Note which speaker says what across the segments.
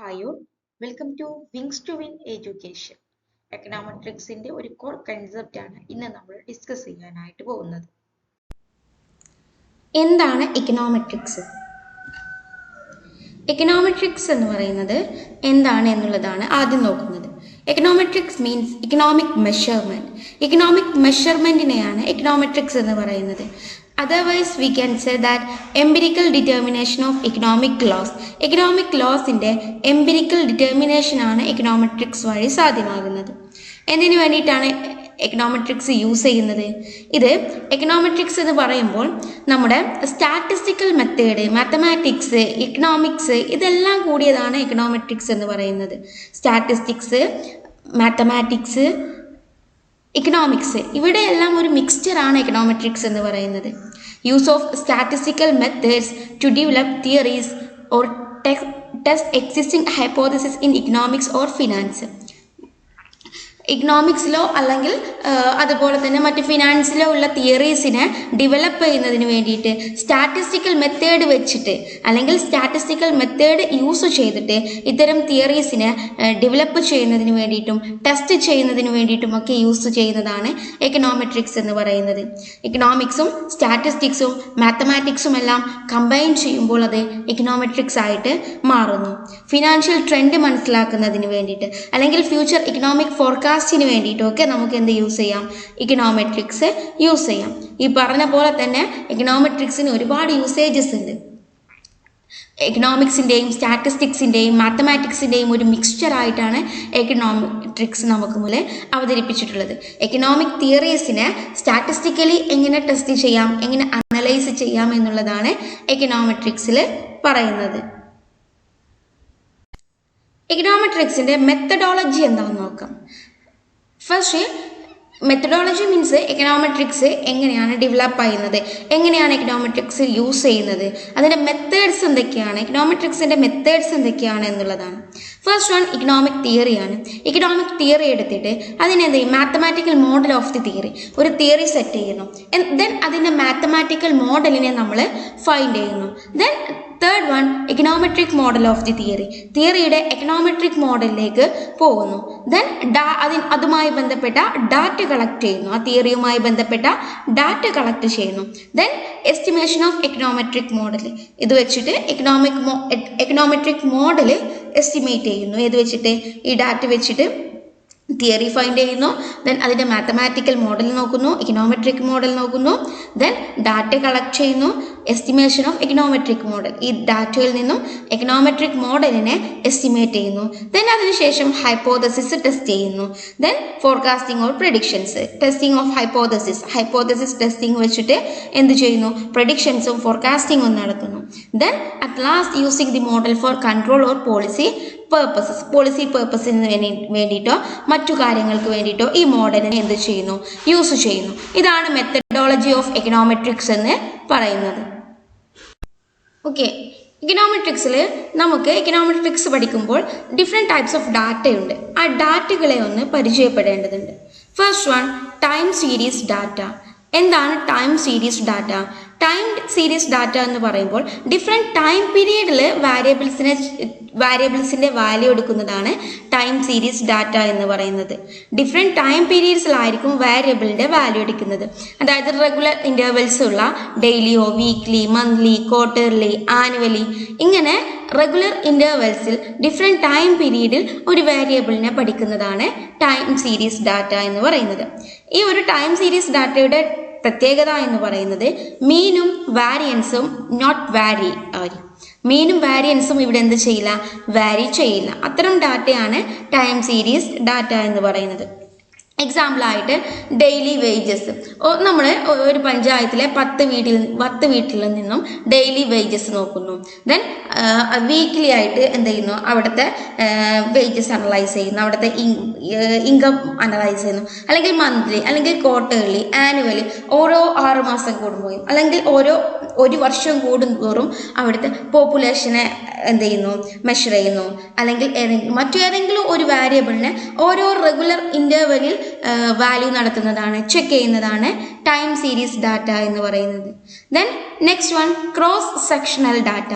Speaker 1: Hi all, welcome to wings to win education. എക്കണോമെട്രിക്സിന്റെ ഒരു core concept ആണ് ഇന്ന് നമ്മൾ ഡിസ്കസ് ചെയ്യാനായിട്ട് പോകുന്നത്. എന്താണ് എക്കണോമെട്രിക്സ്? എക്കണോമെട്രിക്സ് എന്ന് പറയുന്നത് എന്താണ് എന്നുള്ളതാണ് ആദ്യം നോക്കുന്നത്. Econometrics means economic measurement. Economic മെഷർമെന്റിനെയാണ് എക്കണോമെട്രിക്സ് എന്ന് പറയുന്നത്. Otherwise, we can say that empirical determination of economic laws. Economic laws-ന്റെ empirical determination ആണ് econometrics വഴി സാധ്യമാകുന്നത്. എന്തിനു വേണ്ടിയിട്ടാണ് എക്കണോമെട്രിക്സ് യൂസ് ചെയ്യുന്നത്? ഇത് എക്കണോമെട്രിക്സ് എന്ന് പറയുമ്പോൾ നമ്മുടെ സ്റ്റാറ്റിസ്റ്റിക്കൽ മെത്തേഡ്, മാത്തമാറ്റിക്സ്, ഇക്കണോമിക്സ് ഇതെല്ലാം കൂടിയതാണ് എക്കണോമെട്രിക്സ് എന്ന് പറയുന്നത്. സ്റ്റാറ്റിസ്റ്റിക്സ്, മാത്തമാറ്റിക്സ്, ഇക്കണോമിക്സ് ഇവിടെയെല്ലാം ഒരു മിക്സ്ചറാണ് എക്കണോമെട്രിക്സ് എന്ന് പറയുന്നത്. Use of statistical methods to develop theories or test existing hypothesis in economics or finance. ഇക്കണോമിക്സിലോ അല്ലെങ്കിൽ അതുപോലെ തന്നെ മറ്റ് ഫിനാൻസിലോ ഉള്ള തിയറീസിനെ ഡെവലപ്പ് ചെയ്യുന്നതിന് വേണ്ടിയിട്ട് സ്റ്റാറ്റിസ്റ്റിക്കൽ മെത്തേഡ് വെച്ചിട്ട് അല്ലെങ്കിൽ സ്റ്റാറ്റിസ്റ്റിക്കൽ മെത്തേഡ് യൂസ് ചെയ്തിട്ട് ഇത്തരം തിയറീസിനെ ഡെവലപ്പ് ചെയ്യുന്നതിന് വേണ്ടിയിട്ടും ടെസ്റ്റ് ചെയ്യുന്നതിന് വേണ്ടിയിട്ടും ഒക്കെ യൂസ് ചെയ്യുന്നതാണ് എക്കണോമെട്രിക്സ് എന്ന് പറയുന്നത്. ഇക്കണോമിക്സും സ്റ്റാറ്റിസ്റ്റിക്സും മാത്തമാറ്റിക്സും എല്ലാം കമ്പൈൻ ചെയ്യുമ്പോൾ അത് എക്കണോമെട്രിക്സ് ആയിട്ട് മാറുന്നു. ഫിനാൻഷ്യൽ ട്രെൻഡ് മനസ്സിലാക്കുന്നതിന് വേണ്ടിയിട്ട് അല്ലെങ്കിൽ ഫ്യൂച്ചർ ഇക്കണോമിക് ഫോർകാസ്റ്റിന് വേണ്ടിയിട്ടൊക്കെ നമുക്ക് എന്ത് യൂസ് ചെയ്യാം? ഇക്കണോമെട്രിക്സ് യൂസ് ചെയ്യാം. ഈ പറഞ്ഞ പോലെ തന്നെ എക്കണോമെട്രിക്സിന് ഒരുപാട് യൂസേജസ് ഉണ്ട്. എക്കണോമിക്സിൻ്റെയും സ്റ്റാറ്റിസ്റ്റിക്സിൻ്റെയും മാത്തമാറ്റിക്സിൻ്റെയും ഒരു മിക്സ്ചർ ആയിട്ടാണ് എക്കണോമെട്രിക്സ് നമുക്ക് മുന്നിൽ അവതരിപ്പിച്ചിട്ടുള്ളത്. എക്കണോമിക് തിയറീസിനെ സ്റ്റാറ്റിസ്റ്റിക്കലി എങ്ങനെ ടെസ്റ്റ് ചെയ്യാം, എങ്ങനെ അനലൈസ് ചെയ്യാം എന്നുള്ളതാണ് എക്കണോമെട്രിക്സിൽ പറയുന്നത്. എക്കണോമെട്രിക്സിൻ്റെ മെത്തഡോളജി എന്താണെന്ന് നോക്കാം. ഫസ്റ്റ്, മെത്തഡോളജി മീൻസ് എക്കണോമെട്രിക്സ് എങ്ങനെയാണ് ഡെവലപ്പ് ചെയ്യുന്നത്, എങ്ങനെയാണ് എക്കണോമെട്രിക്സ് യൂസ് ചെയ്യുന്നത്, അതിൻ്റെ മെത്തേഡ്സ് എന്തൊക്കെയാണ്, എക്കണോമെട്രിക്സിൻ്റെ മെത്തേഡ്സ് എന്തൊക്കെയാണ് എന്നുള്ളതാണ്. ഫസ്റ്റ് വൺ ഇക്കണോമിക് തിയറിയാണ്. ഇക്കണോമിക് തിയറി എടുത്തിട്ട് അതിനെന്ത് ചെയ്യും? Mathematical model of the theory, ഒരു തിയറി സെറ്റ് ചെയ്യുന്നു. ദെൻ അതിൻ്റെ മാത്തമാറ്റിക്കൽ മോഡലിനെ നമ്മൾ ഫൈൻഡ് ചെയ്യുന്നു. Then third one econometric model of the theory, തിയറിയുടെ എക്കണോമെട്രിക് മോഡലിലേക്ക് പോകുന്നു. ദെൻ അതുമായി ബന്ധപ്പെട്ട ഡാറ്റ കളക്ട് ചെയ്യുന്നു, ആ തിയറിയുമായി ബന്ധപ്പെട്ട ഡാറ്റ കളക്ട് ചെയ്യുന്നു. Then estimation of econometric model, ഇത് വെച്ചിട്ട് എക്കണോമെട്രിക് മോഡൽ എസ്റ്റിമേറ്റ് ചെയ്യുന്നു. ഏത് വെച്ചിട്ട്? ഈ ഡാറ്റ വെച്ചിട്ട് തിയറി ഫൈൻഡ് ചെയ്യുന്നു. ദെൻ അതിൻ്റെ മാത്തമാറ്റിക്കൽ മോഡൽ നോക്കുന്നു, എക്കണോമെട്രിക് മോഡൽ നോക്കുന്നു. ദെൻ ഡാറ്റ കളക്ട് ചെയ്യുന്നു, എസ്റ്റിമേഷൻ ഓഫ് എക്കണോമെട്രിക് മോഡൽ, ഈ ഡാറ്റയിൽ നിന്നും എക്കണോമെട്രിക് മോഡലിനെ എസ്റ്റിമേറ്റ് ചെയ്യുന്നു. ദെൻ അതിനുശേഷം ഹൈപ്പോത്തസിസ് ടെസ്റ്റ് ചെയ്യുന്നു. Then forecasting or predictions, testing of hypothesis testing വെച്ചിട്ട് എന്ത് ചെയ്യുന്നു? പ്രഡിക്ഷൻസും ഫോർകാസ്റ്റിംഗും നടത്തുന്നു. Then at last using the model for control or policy പേർപ്പസിന് വേണ്ടിയിട്ടോ മറ്റു കാര്യങ്ങൾക്ക് വേണ്ടിയിട്ടോ ഈ മോഡലിനെ എന്ത് ചെയ്യുന്നു? യൂസ് ചെയ്യുന്നു. ഇതാണ് മെത്തഡോളജി ഓഫ് എക്കണോമെട്രിക്സ് എന്ന് പറയുന്നത്. ഓക്കെ, എക്കണോമെട്രിക്സിൽ നമുക്ക് എക്കണോമെട്രിക്സ് പഠിക്കുമ്പോൾ ഡിഫറെൻറ്റ് ടൈപ്സ് ഓഫ് ഡാറ്റയുണ്ട്. ആ ഡാറ്റകളെ ഒന്ന് പരിചയപ്പെടേണ്ടതുണ്ട്. First one time series data. എന്താണ് time series data? Time series data എന്ന് പറയുമ്പോൾ ഡിഫറെൻറ്റ് ടൈം പീരീഡിൽ വാരിയബിൾസിൻ്റെ വാല്യൂ എടുക്കുന്നതാണ് ടൈം സീരീസ് ഡാറ്റ എന്ന് പറയുന്നത്. ഡിഫറെൻറ്റ് ടൈം പീരീഡ്സിലായിരിക്കും വാരിയബിളിൻ്റെ വാല്യൂ എടുക്കുന്നത്. അതായത് റെഗുലർ ഇൻ്റർവെൽസ് ഉള്ള ഡെയിലിയോ, വീക്ക്ലി, മന്ത്ലി, ക്വാർട്ടർലി, ആനുവലി, ഇങ്ങനെ റെഗുലർ ഇൻ്റർവെൽസിൽ ഡിഫറെൻറ്റ് ടൈം പീരീഡിൽ ഒരു വാരിയബിളിനെ പഠിക്കുന്നതാണ് ടൈം സീരീസ് ഡാറ്റ എന്ന് പറയുന്നത്. ഈ ഒരു ടൈം സീരീസ് ഡാറ്റയുടെ പ്രത്യേകത എന്ന് പറയുന്നത് മീനും വാരിയൻസും നോട്ട് വാരി ആയി. മീനും വാരിയൻസും ഇവിടെ എന്ത് ചെയ്യില്ല? വാരി ചെയ്യില്ല. അത്തരം ഡാറ്റയാണ് ടൈം സീരീസ് ഡാറ്റ എന്ന് പറയുന്നത്. എക്സാമ്പിളായിട്ട് ഡെയിലി വേജസ്, നമ്മൾ ഒരു പഞ്ചായത്തിലെ 10 വീട്ടിൽ നിന്നും ഡെയിലി വേജസ് നോക്കുന്നു. ദെൻ വീക്ക്ലി ആയിട്ട് എന്ത് ചെയ്യുന്നു? അവിടുത്തെ വേജസ് അനലൈസ് ചെയ്യുന്നു, അവിടുത്തെ ഇൻകം അനലൈസ് ചെയ്യുന്നു. അല്ലെങ്കിൽ മന്ത്ലി, അല്ലെങ്കിൽ ക്വാർട്ടർലി, ആനുവലി, ഓരോ 6 മാസം കൂടുമ്പോഴും അല്ലെങ്കിൽ ഒരു വർഷം കൂടുന്തോറും അവിടുത്തെ പോപ്പുലേഷനെ എന്ത് ചെയ്യുന്നു? മെഷർ ചെയ്യുന്നു. അല്ലെങ്കിൽ മറ്റേതെങ്കിലും ഒരു വാരിയബിളിനെ ഓരോ റെഗുലർ ഇൻ്റർവെലിൽ വാല്യൂ നടത്തുന്നതാണ്, ചെക്ക് ചെയ്യുന്നതാണ് ടൈം സീരീസ് ഡാറ്റ എന്ന് പറയുന്നത്. Then next one cross sectional data.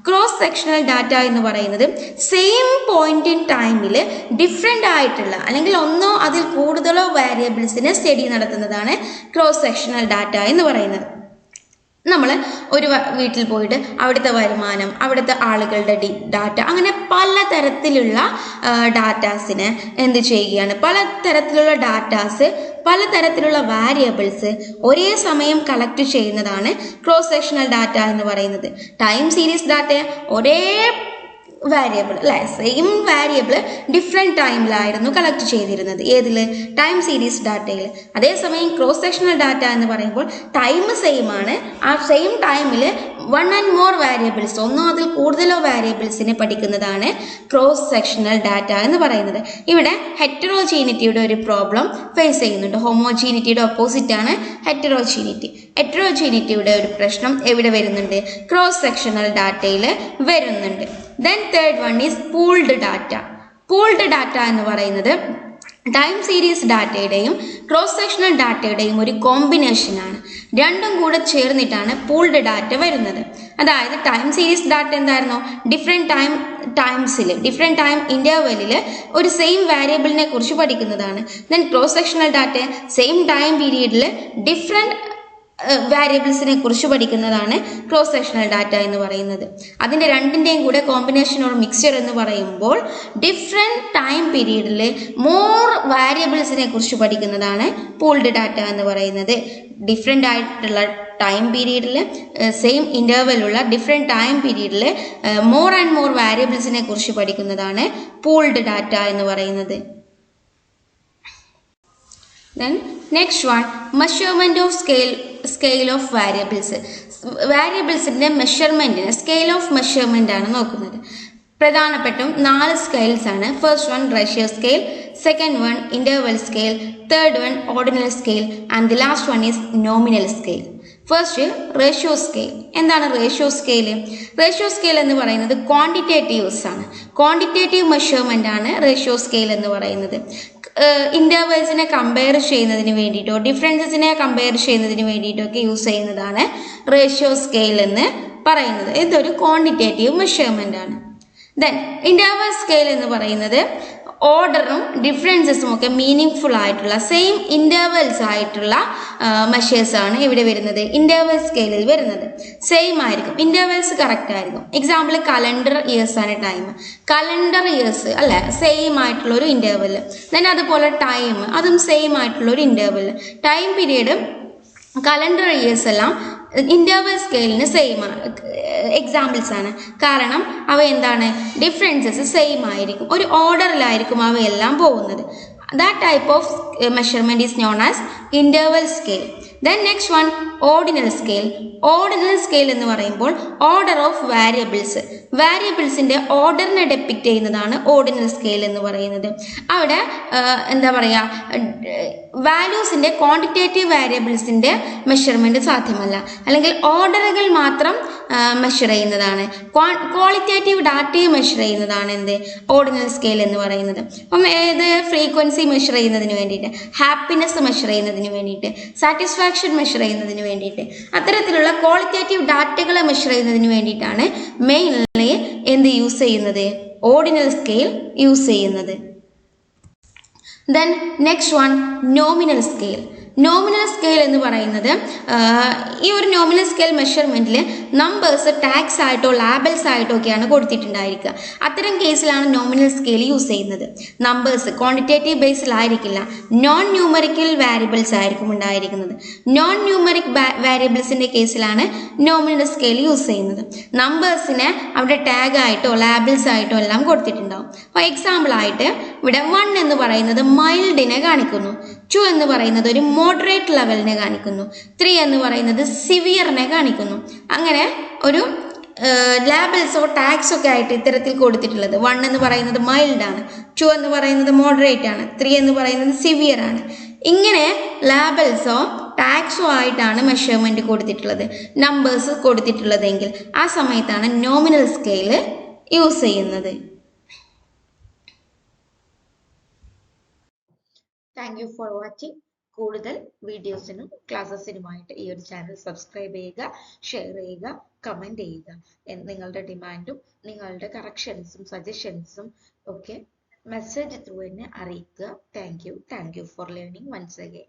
Speaker 1: Cross sectional data എന്ന് പറയുന്നത് സെയിം പോയിന്റ് ഇൻ ടൈമിൽ ഡിഫറെൻ്റ് ആയിട്ടുള്ള അല്ലെങ്കിൽ ഒന്നോ അതിൽ കൂടുതലോ വേരിയബിൾസിനെ സ്റ്റഡി നടത്തുന്നതാണ് ക്രോസ് സെക്ഷണൽ ഡാറ്റ എന്ന് പറയുന്നത്. നമ്മൾ ഒരു വീട്ടിൽ പോയിട്ട് അവിടുത്തെ വരുമാനം, അവിടുത്തെ ആളുകളുടെ ഡാറ്റ, അങ്ങനെ പലതരത്തിലുള്ള ഡാറ്റാസിന് എന്ത് ചെയ്യുകയാണ്, പലതരത്തിലുള്ള ഡാറ്റാസ്, പലതരത്തിലുള്ള വാരിയബിൾസ് ഒരേ സമയം കളക്ട് ചെയ്യുന്നതാണ് ക്രോസ് സെക്ഷണൽ ഡാറ്റ എന്ന് പറയുന്നത്. ടൈം സീരീസ് ഡാറ്റ ഒരേ വാരിയബിൾ അല്ലെ, സെയിം വാരിയബിൾ ഡിഫറെൻറ്റ് ടൈമിലായിരുന്നു കളക്ട് ചെയ്തിരുന്നത്. ഏതിൽ? ടൈം സീരീസ് ഡാറ്റയിൽ. അതേസമയം ക്രോസ് സെക്ഷണൽ ഡാറ്റ എന്ന് പറയുമ്പോൾ ടൈം സെയിം ആണ്, ആ സെയിം ടൈമിൽ വൺ ആൻഡ് മോർ വാരിയബിൾസ്, ഒന്നോ അതിൽ കൂടുതലോ വാരിയബിൾസിനെ പഠിക്കുന്നതാണ് ക്രോസ് സെക്ഷണൽ ഡാറ്റ എന്ന് പറയുന്നത്. ഇവിടെ ഹെറ്ററോജീനിറ്റിയുടെ ഒരു പ്രോബ്ലം ഫേസ് ചെയ്യുന്നുണ്ട്. ഹോമോജീനിറ്റിയുടെ ഓപ്പോസിറ്റ് ആണ് ഹെറ്ററോജീനിറ്റി. ഹെറ്ററോജീനിറ്റിയുടെ ഒരു പ്രശ്നം എവിടെ വരുന്നുണ്ട്? ക്രോസ് സെക്ഷണൽ ഡാറ്റയിൽ വരുന്നുണ്ട്. Then third one is pooled data. Pooled data എന്ന് പറയുന്നത് ടൈം സീരീസ് ഡാറ്റയുടെയും ക്രോസ് സെക്ഷണൽ ഡാറ്റയുടെയും ഒരു കോമ്പിനേഷനാണ്. രണ്ടും കൂടെ ചേർന്നിട്ടാണ് പൂൾഡ് ഡാറ്റ വരുന്നത്. അതായത് ടൈം സീരീസ് ഡാറ്റ എന്തായിരുന്നു? ഡിഫറെൻറ്റ് ഡിഫറെൻറ്റ് ടൈം ഇൻ്റർവെല്ലിൽ ഒരു സെയിം വാരിയബിളിനെ കുറിച്ച് പഠിക്കുന്നതാണ്. Then cross sectional data same time പീരീഡിൽ ഡിഫറെൻറ്റ് വാരിയബിൾസിനെ കുറിച്ച് പഠിക്കുന്നതാണ് ക്രോസ് സെക്ഷണൽ ഡാറ്റ എന്ന് പറയുന്നത്. അതിൻ്റെ രണ്ടിൻ്റെയും കൂടെ കോമ്പിനേഷൻ ഓർ മിക്സ്ചർ എന്ന് പറയുമ്പോൾ ഡിഫറെൻറ്റ് ടൈം പീരീഡിൽ മോർ വാരിയബിൾസിനെ കുറിച്ച് പഠിക്കുന്നതാണ് പൂൾഡ് ഡാറ്റ എന്ന് പറയുന്നത്. ഡിഫറെൻ്റ് ആയിട്ടുള്ള ടൈം പീരീഡിൽ സെയിം ഇൻ്റർവെല്ലുള്ള ഡിഫറെൻറ്റ് ടൈം പീരീഡിൽ മോർ ആൻഡ് മോർ വാരിയബിൾസിനെ കുറിച്ച് പഠിക്കുന്നതാണ് പൂൾഡ് ഡാറ്റ എന്ന് പറയുന്നത്. Then next one, measurement of scale of variables. വാരിയബിൾസിൻ്റെ മെഷർമെൻറ്റിന് സ്കെയിൽ ഓഫ് മെഷർമെൻ്റ് ആണ് നോക്കുന്നത്. പ്രധാനപ്പെട്ടും 4 സ്കെയിൽസ് ആണ്. First one ratio scale, second one interval scale, third one ordinal scale and the last one is nominal scale. First ratio scale. എന്താണ് ratio scale? Ratio scale എന്ന് പറയുന്നത് quantitatives ആണ്. Quantitative measurement ആണ് ratio scale എന്ന് പറയുന്നത്. ഇൻ്റർവെൽസിനെ compare ചെയ്യുന്നതിന് വേണ്ടിയിട്ടോ ഡിഫറൻസസിനെ compare ചെയ്യുന്നതിന് വേണ്ടിയിട്ടോ ഒക്കെ യൂസ് ചെയ്യുന്നതാണ് റേഷ്യോ സ്കെയിൽ എന്ന് പറയുന്നത്. ഇതൊരു ക്വാണ്ടിറ്റേറ്റീവ് മെഷർമെൻ്റ് ആണ്. ദെൻ ഇൻ്റർവെൽ സ്കെയിൽ എന്ന് പറയുന്നത് ഓർഡറും ഡിഫറൻസസും ഒക്കെ മീനിങ് ഫുൾ ആയിട്ടുള്ള സെയിം ഇൻ്റർവെൽസ് ആയിട്ടുള്ള മെഷേഴ്സാണ് ഇവിടെ വരുന്നത്. ഇൻ്റർവെൽ സ്കെയിലിൽ വരുന്നത് സെയിം ആയിരിക്കും, ഇൻ്റർവെൽസ് കറക്റ്റ് ആയിരിക്കും. എക്സാമ്പിൾ കലണ്ടർ ഇയേഴ്സ് ആണ് ടൈം. കലണ്ടർ ഇയേഴ്സ് അല്ലേ, സെയിം ആയിട്ടുള്ള ഒരു ഇൻ്റർവെൽ. ദെൻ അതുപോലെ ടൈം, അതും സെയിം ആയിട്ടുള്ള ഒരു interval. Time period calendar years എല്ലാം ഇൻ്റർവെൽ സ്കെയിലിന് സെയിം എക്സാമ്പിൾസ് ആണ്. കാരണം അവ എന്താണ്, ഡിഫറൻസസ് സെയിം ആയിരിക്കും, ഒരു ഓർഡറിലായിരിക്കും അവയെല്ലാം പോകുന്നത്. That type of measurement is known as interval scale. Then next one, ordinal scale. Ordinal scale എന്ന് പറയുമ്പോൾ ഓർഡർ ഓഫ് വാരിയബിൾസ്, വാരിയബിൾസിൻ്റെ ഓർഡറിനെ ഡെപ്പിക്റ്റ് ചെയ്യുന്നതാണ് ഓർഡിനൽ സ്കെയിൽ എന്ന് പറയുന്നത്. അവിടെ എന്താ പറയുക, വാല്യൂസിൻ്റെ ക്വാണ്ടിറ്റേറ്റീവ് വാരിയബിൾസിൻ്റെ മെഷർമെൻറ്റ് സാധ്യമല്ല, അല്ലെങ്കിൽ ഓർഡറുകൾ മാത്രം മെഷർ ചെയ്യുന്നതാണ്. ക്വാളിറ്റേറ്റീവ് ഡാറ്റയെ മെഷർ ചെയ്യുന്നതാണ് എന്ത്, ഓർഡിനൽ സ്കെയിൽ എന്ന് പറയുന്നത്. അപ്പം ഏത് ഫ്രീക്വൻസി മെഷർ ചെയ്യുന്നതിന് വേണ്ടിയിട്ട്, ഹാപ്പിനെസ് മെഷർ ചെയ്യുന്നതിന് വേണ്ടിയിട്ട്, സാറ്റിസ്ഫാക്ഷൻ മെഷർ ചെയ്യുന്നതിന് വേണ്ടിയിട്ട്, അത്തരത്തിലുള്ള ക്വാളിറ്റേറ്റീവ് ഡാറ്റകളെ മെഷർ ചെയ്യുന്നതിന് വേണ്ടിയിട്ടാണ് മെയിൻലി എന്ത് യൂസ് ചെയ്യുന്നത്, ഓർഡിനൽ സ്കെയിൽ യൂസ് ചെയ്യുന്നത്. Then next one, nominal scale. Nominal scale എന്ന് പറയുന്നത് ഈ ഒരു നോമിനൽ സ്കെയിൽ മെഷർമെൻറ്റിൽ നമ്പേഴ്സ് ടാഗ്സ് ആയിട്ടോ ലാബൽസ് ആയിട്ടോ ഒക്കെയാണ് കൊടുത്തിട്ടുണ്ടായിരിക്കുക. അത്തരം കേസിലാണ് നോമിനൽ സ്കെയിൽ യൂസ് ചെയ്യുന്നത്. നമ്പേഴ്സ് ക്വാണ്ടിറ്റേറ്റീവ് ബേസിലായിരിക്കില്ല, നോൺ ന്യൂമറിക്കൽ വാരിയബിൾസ് ആയിരിക്കും ഉണ്ടായിരിക്കുന്നത്. നോൺ ന്യൂമറിക് വാരിയബിൾസിൻ്റെ കേസിലാണ് നോമിനൽ സ്കെയിൽ യൂസ് ചെയ്യുന്നത്. നമ്പേഴ്സിനെ അവിടെ ടാഗ് ആയിട്ടോ ലാബിൾസ് ആയിട്ടോ എല്ലാം കൊടുത്തിട്ടുണ്ടാവും. അപ്പോൾ എക്സാമ്പിളായിട്ട് ഇവിടെ 1 എന്ന് പറയുന്നത് മൈൽഡിനെ കാണിക്കുന്നു, 2 എന്ന് പറയുന്നത് ഒരു മോഡറേറ്റ് ലെവലിനെ കാണിക്കുന്നു, 3 എന്ന് പറയുന്നത് സിവിയറിനെ കാണിക്കുന്നു. അങ്ങനെ ഒരു ലാബിൾസോ ടാഗ്സോ ഒക്കെ ആയിട്ട് ഇത്തരത്തിൽ കൊടുത്തിട്ടുള്ളത്. 1 എന്ന് പറയുന്നത് മൈൽഡ് ആണ്, 2 എന്ന് പറയുന്നത് മോഡറേറ്റ് ആണ്, 3 എന്ന് പറയുന്നത് സിവിയർ ആണ്. ഇങ്ങനെ ലാബിൾസോ ടാഗ്സോ ആയിട്ടാണ് മെഷർമെൻറ്റ് കൊടുത്തിട്ടുള്ളത്, നമ്പേഴ്സ് കൊടുത്തിട്ടുള്ളതെങ്കിൽ ആ സമയത്താണ് നോമിനൽ സ്കെയിൽ യൂസ് ചെയ്യുന്നത്. Thank you for watching. കൂടുതൽ വീഡിയോസിനും ക്ലാസ്സസിനുമായിട്ട് ഈ ഒരു ചാനൽ സബ്സ്ക്രൈബ് ചെയ്യുക, ഷെയർ ചെയ്യുക, കമൻറ്റ് ചെയ്യുക. നിങ്ങളുടെ ഡിമാൻഡും നിങ്ങളുടെ കറക്ഷൻസും സജഷൻസും ഒക്കെ മെസ്സേജ് ത്രൂ എന്നെ അറിയിക്കുക. Thank you for learning once again.